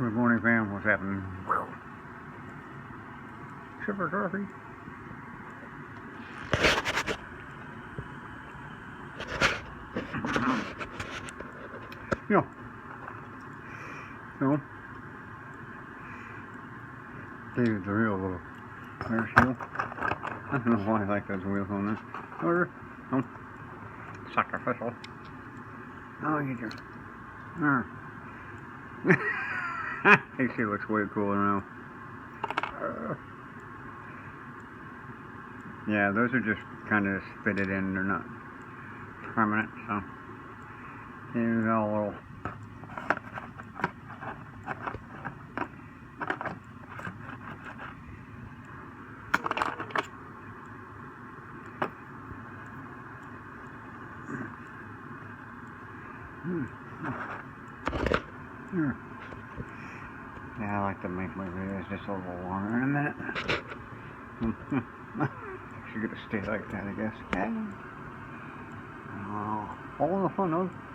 Good morning, fam. What's happening? Super trophy. Yeah. So, David's a real little air seal. I don't know why I like those wheels on this. Or, oh, sacrificial. Oh, you just. She looks way cooler now. Yeah, those are just kind of fitted in. They're not permanent, so here's all a little. Yeah, I like to make my videos just a little longer in a minute. She's gonna stay like that, I guess. Yeah. All in the fun, though.